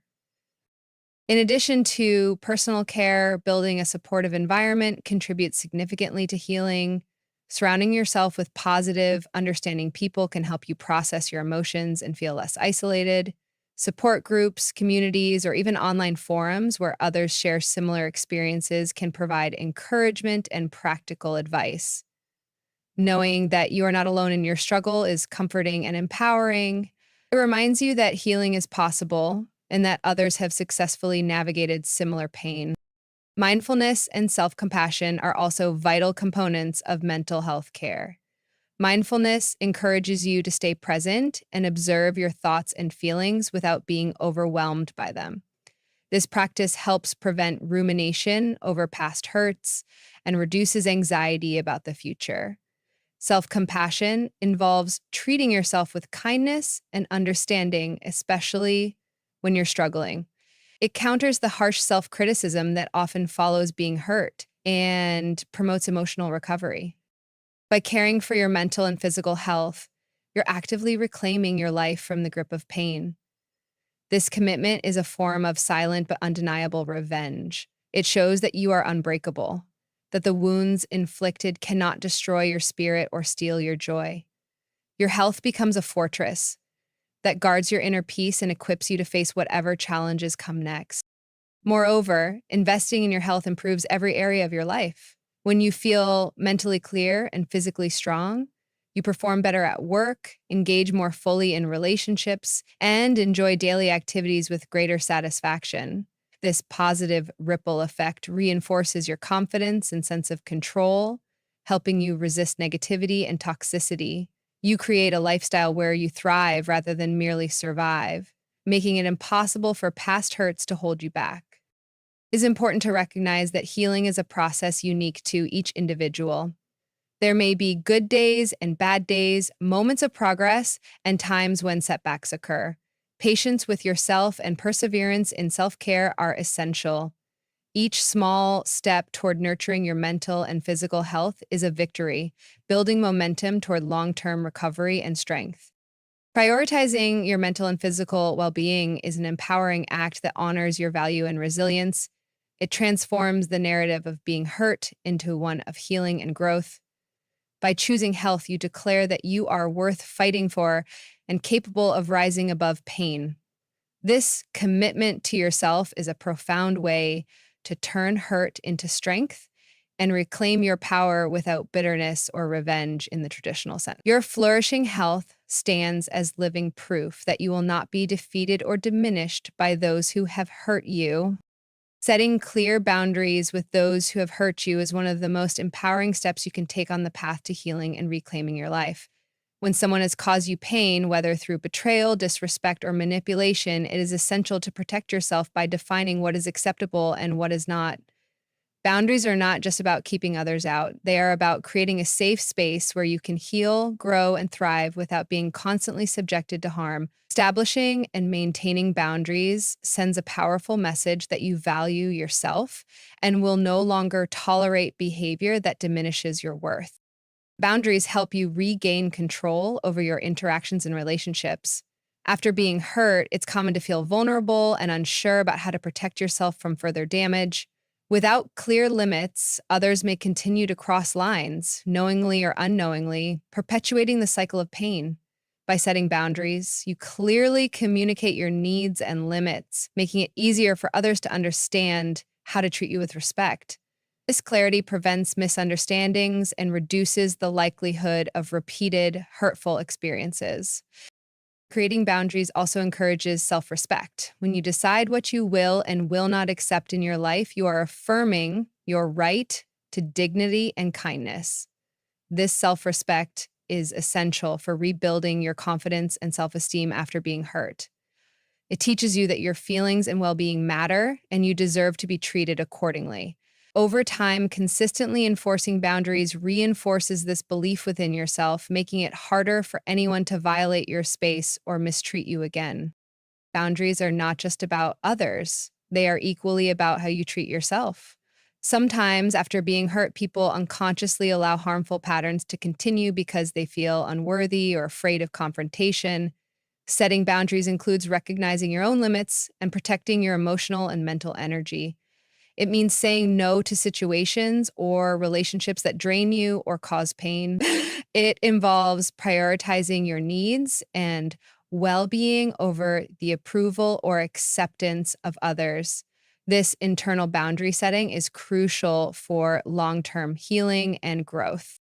In addition to personal care, building a supportive environment contributes significantly to healing. Surrounding yourself with positive, understanding people can help you process your emotions and feel less isolated. Support groups, communities, or even online forums where others share similar experiences can provide encouragement and practical advice. Knowing that you are not alone in your struggle is comforting and empowering. It reminds you that healing is possible and that others have successfully navigated similar pain. Mindfulness and self compassion are also vital components of mental health care. Mindfulness encourages you to stay present and observe your thoughts and feelings without being overwhelmed by them. This practice helps prevent rumination over past hurts and reduces anxiety about the future. Self compassion involves treating yourself with kindness and understanding, especially when you're struggling. It counters the harsh self criticism that often follows being hurt and promotes emotional recovery. By caring for your mental and physical health, you're actively reclaiming your life from the grip of pain. This commitment is a form of silent but undeniable revenge. It shows that you are unbreakable, that the wounds inflicted cannot destroy your spirit or steal your joy. Your health becomes a fortress that guards your inner peace and equips you to face whatever challenges come next. Moreover, investing in your health improves every area of your life. When you feel mentally clear and physically strong, you perform better at work, engage more fully in relationships, and enjoy daily activities with greater satisfaction. This positive ripple effect reinforces your confidence and sense of control, helping you resist negativity and toxicity. You create a lifestyle where you thrive rather than merely survive, making it impossible for past hurts to hold you back. It's important to recognize that healing is a process unique to each individual. There may be good days and bad days, moments of progress, and times when setbacks occur. Patience with yourself and perseverance in self-care are essential. Each small step toward nurturing your mental and physical health is a victory, building momentum toward long-term recovery and strength. Prioritizing your mental and physical well-being is an empowering act that honors your value and resilience. It transforms the narrative of being hurt into one of healing and growth. By choosing health, you declare that you are worth fighting for and capable of rising above pain. This commitment to yourself is a profound way to turn hurt into strength and reclaim your power without bitterness or revenge in the traditional sense. Your flourishing health stands as living proof that you will not be defeated or diminished by those who have hurt you. Setting clear boundaries with those who have hurt you is one of the most empowering steps you can take on the path to healing and reclaiming your life. When someone has caused you pain, whether through betrayal, disrespect, or manipulation, it is essential to protect yourself by defining what is acceptable and what is not. Boundaries are not just about keeping others out. They are about creating a safe space where you can heal, grow, and thrive without being constantly subjected to harm. Establishing and maintaining boundaries sends a powerful message that you value yourself and will no longer tolerate behavior that diminishes your worth. Boundaries help you regain control over your interactions and relationships. After being hurt, it's common to feel vulnerable and unsure about how to protect yourself from further damage. Without clear limits, others may continue to cross lines, knowingly or unknowingly, perpetuating the cycle of pain. By setting boundaries, you clearly communicate your needs and limits, making it easier for others to understand how to treat you with respect. This clarity prevents misunderstandings and reduces the likelihood of repeated hurtful experiences. Creating boundaries also encourages self-respect. When you decide what you will and will not accept in your life, you are affirming your right to dignity and kindness. This self-respect is essential for rebuilding your confidence and self-esteem after being hurt. It teaches you that your feelings and well-being matter and you deserve to be treated accordingly. Over time, consistently enforcing boundaries reinforces this belief within yourself, making it harder for anyone to violate your space or mistreat you again. Boundaries are not just about others. They are equally about how you treat yourself. Sometimes, after being hurt, people unconsciously allow harmful patterns to continue because they feel unworthy or afraid of confrontation. Setting boundaries includes recognizing your own limits and protecting your emotional and mental energy. It means saying no to situations or relationships that drain you or cause pain. It involves prioritizing your needs and well being over the approval or acceptance of others. This internal boundary setting is crucial for long term healing and growth.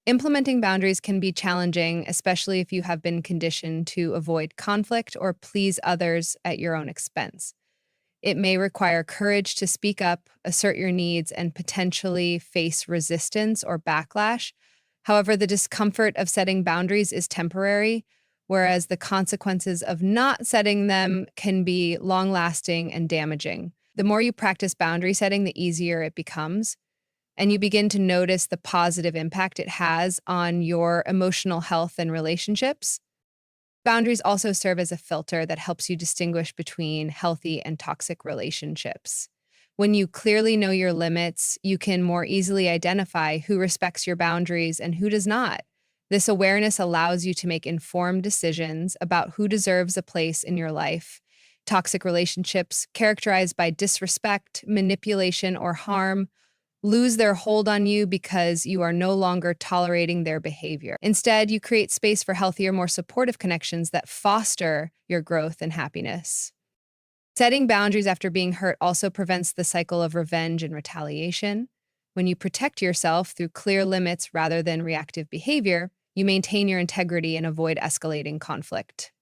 Implementing boundaries can be challenging, especially if you have been conditioned to avoid conflict or please others at your own expense. It may require courage to speak up, assert your needs, and potentially face resistance or backlash. However, the discomfort of setting boundaries is temporary, whereas the consequences of not setting them can be long lasting and damaging. The more you practice boundary setting, the easier it becomes, and you begin to notice the positive impact it has on your emotional health and relationships. Boundaries also serve as a filter that helps you distinguish between healthy and toxic relationships. When you clearly know your limits, you can more easily identify who respects your boundaries and who does not. This awareness allows you to make informed decisions about who deserves a place in your life. Toxic relationships, characterized by disrespect, manipulation, or harm, lose their hold on you because you are no longer tolerating their behavior. Instead, you create space for healthier, more supportive connections that foster your growth and happiness. Setting boundaries after being hurt also prevents the cycle of revenge and retaliation. When you protect yourself through clear limits rather than reactive behavior, you maintain your integrity and avoid escalating conflict.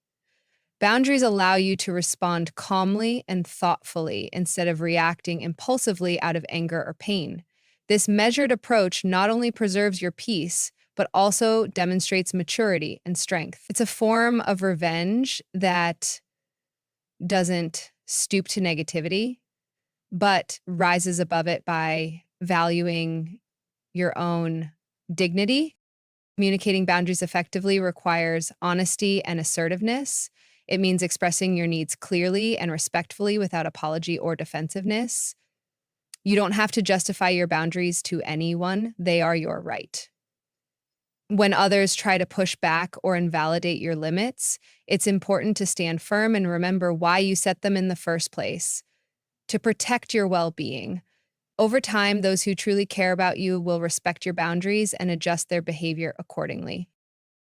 Boundaries allow you to respond calmly and thoughtfully instead of reacting impulsively out of anger or pain. This measured approach not only preserves your peace, but also demonstrates maturity and strength. It's a form of revenge that doesn't stoop to negativity, but rises above it by valuing your own dignity. Communicating boundaries effectively requires honesty and assertiveness. It means expressing your needs clearly and respectfully without apology or defensiveness. You don't have to justify your boundaries to anyone, they are your right. When others try to push back or invalidate your limits, it's important to stand firm and remember why you set them in the first place: to protect your well being. Over time, those who truly care about you will respect your boundaries and adjust their behavior accordingly.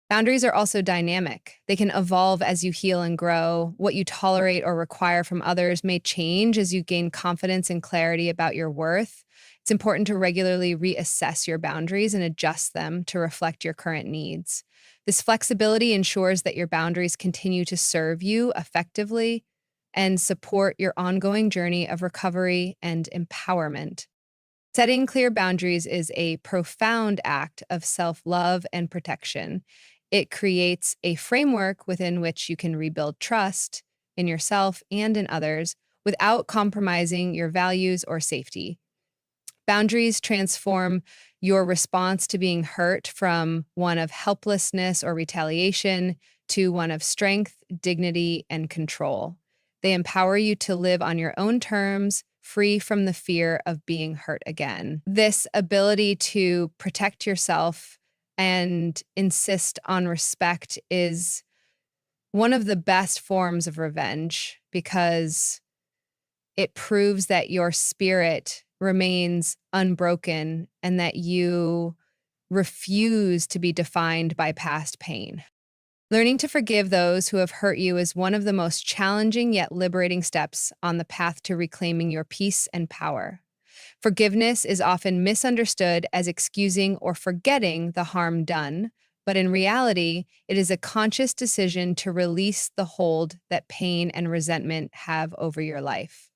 Boundaries are also dynamic. They can evolve as you heal and grow. What you tolerate or require from others may change as you gain confidence and clarity about your worth. It's important to regularly reassess your boundaries and adjust them to reflect your current needs. This flexibility ensures that your boundaries continue to serve you effectively and support your ongoing journey of recovery and empowerment. Setting clear boundaries is a profound act of self-love and protection. It creates a framework within which you can rebuild trust in yourself and in others without compromising your values or safety. Boundaries transform your response to being hurt from one of helplessness or retaliation to one of strength, dignity, and control. They empower you to live on your own terms, free from the fear of being hurt again. This ability to protect yourself and insist on respect is one of the best forms of revenge because it proves that your spirit remains unbroken and that you refuse to be defined by past pain. Learning to forgive those who have hurt you is one of the most challenging yet liberating steps on the path to reclaiming your peace and power. Forgiveness is often misunderstood as excusing or forgetting the harm done, but in reality, it is a conscious decision to release the hold that pain and resentment have over your life.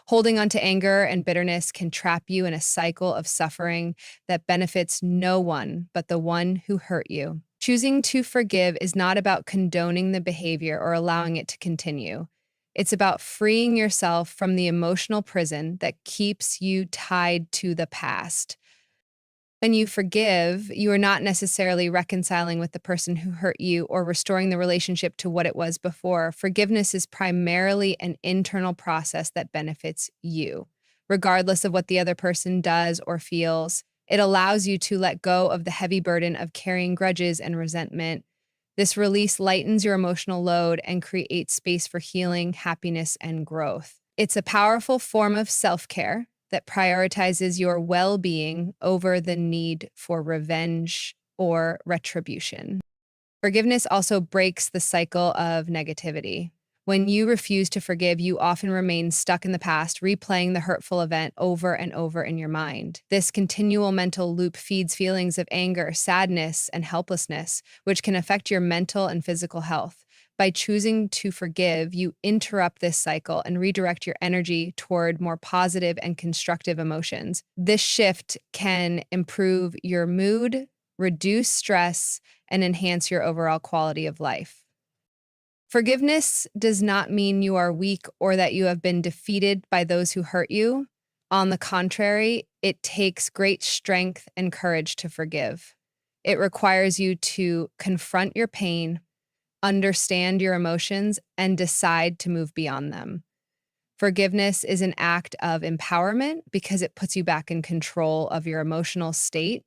Holding on to anger and bitterness can trap you in a cycle of suffering that benefits no one but the one who hurt you. Choosing to forgive is not about condoning the behavior or allowing it to continue. It's about freeing yourself from the emotional prison that keeps you tied to the past. When you forgive, you are not necessarily reconciling with the person who hurt you or restoring the relationship to what it was before. Forgiveness is primarily an internal process that benefits you, regardless of what the other person does or feels. It allows you to let go of the heavy burden of carrying grudges and resentment. This release lightens your emotional load and creates space for healing, happiness, and growth. It's a powerful form of self-care that prioritizes your well-being over the need for revenge or retribution. Forgiveness also breaks the cycle of negativity. When you refuse to forgive, you often remain stuck in the past, replaying the hurtful event over and over in your mind. This continual mental loop feeds feelings of anger, sadness, and helplessness, which can affect your mental and physical health. By choosing to forgive, you interrupt this cycle and redirect your energy toward more positive and constructive emotions. This shift can improve your mood, reduce stress, and enhance your overall quality of life. Forgiveness does not mean you are weak or that you have been defeated by those who hurt you. On the contrary, it takes great strength and courage to forgive. It requires you to confront your pain, understand your emotions, and decide to move beyond them. Forgiveness is an act of empowerment because it puts you back in control of your emotional state.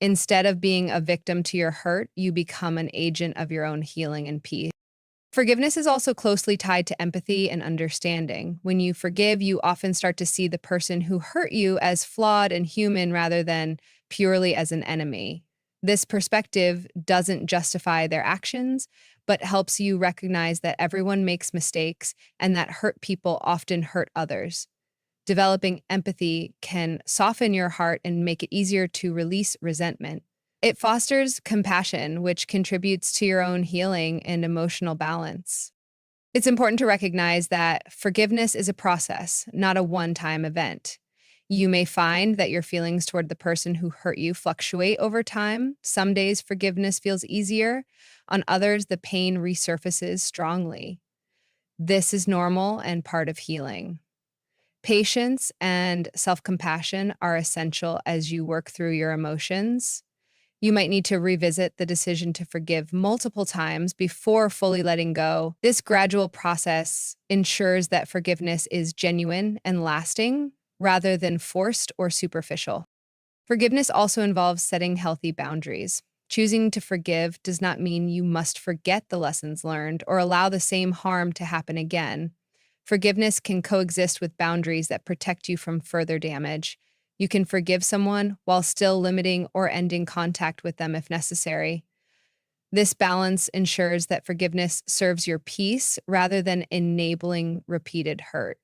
Instead of being a victim to your hurt, you become an agent of your own healing and peace. Forgiveness is also closely tied to empathy and understanding. When you forgive, you often start to see the person who hurt you as flawed and human rather than purely as an enemy. This perspective doesn't justify their actions, but helps you recognize that everyone makes mistakes and that hurt people often hurt others. Developing empathy can soften your heart and make it easier to release resentment. It fosters compassion, which contributes to your own healing and emotional balance. It's important to recognize that forgiveness is a process, not a one-time event. You may find that your feelings toward the person who hurt you fluctuate over time. Some days forgiveness feels easier. On others, the pain resurfaces strongly. This is normal and part of healing. Patience and self-compassion are essential as you work through your emotions. You might need to revisit the decision to forgive multiple times before fully letting go. This gradual process ensures that forgiveness is genuine and lasting rather than forced or superficial. Forgiveness also involves setting healthy boundaries. Choosing to forgive does not mean you must forget the lessons learned or allow the same harm to happen again. Forgiveness can coexist with boundaries that protect you from further damage. You can forgive someone while still limiting or ending contact with them if necessary. This balance ensures that forgiveness serves your peace rather than enabling repeated hurt.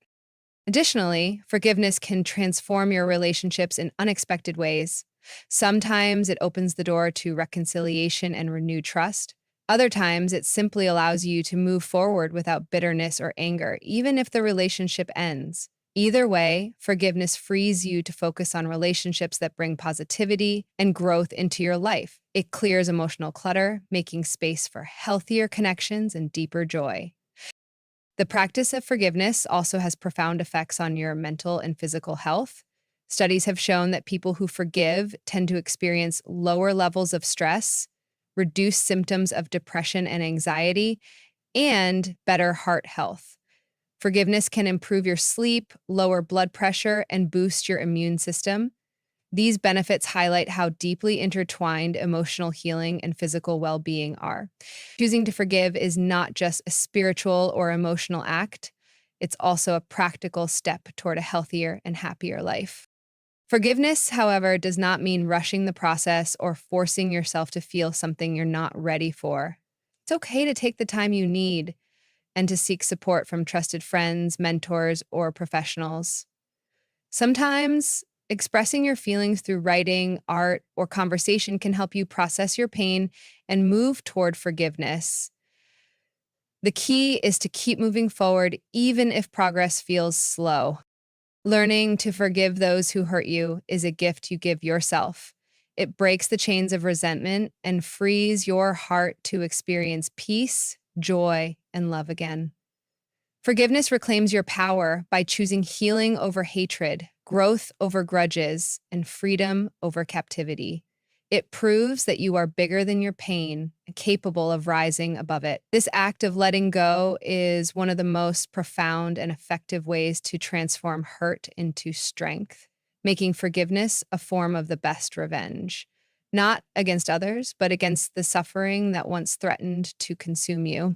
Additionally, forgiveness can transform your relationships in unexpected ways. Sometimes it opens the door to reconciliation and renewed trust. Other times, it simply allows you to move forward without bitterness or anger, even if the relationship ends. Either way, forgiveness frees you to focus on relationships that bring positivity and growth into your life. It clears emotional clutter, making space for healthier connections and deeper joy. The practice of forgiveness also has profound effects on your mental and physical health. Studies have shown that people who forgive tend to experience lower levels of stress, reduced symptoms of depression and anxiety, and better heart health. Forgiveness can improve your sleep, lower blood pressure, and boost your immune system. These benefits highlight how deeply intertwined emotional healing and physical well-being are. Choosing to forgive is not just a spiritual or emotional act, it's also a practical step toward a healthier and happier life. Forgiveness, however, does not mean rushing the process or forcing yourself to feel something you're not ready for. It's okay to take the time you need and to seek support from trusted friends, mentors, or professionals. Sometimes expressing your feelings through writing, art, or conversation can help you process your pain and move toward forgiveness. The key is to keep moving forward, even if progress feels slow. Learning to forgive those who hurt you is a gift you give yourself. It breaks the chains of resentment and frees your heart to experience peace, joy, and love again. Forgiveness reclaims your power by choosing healing over hatred, growth over grudges, and freedom over captivity. It proves that you are bigger than your pain and capable of rising above it. This act of letting go is one of the most profound and effective ways to transform hurt into strength, making forgiveness a form of the best revenge. not against others, but against the suffering that once threatened to consume you.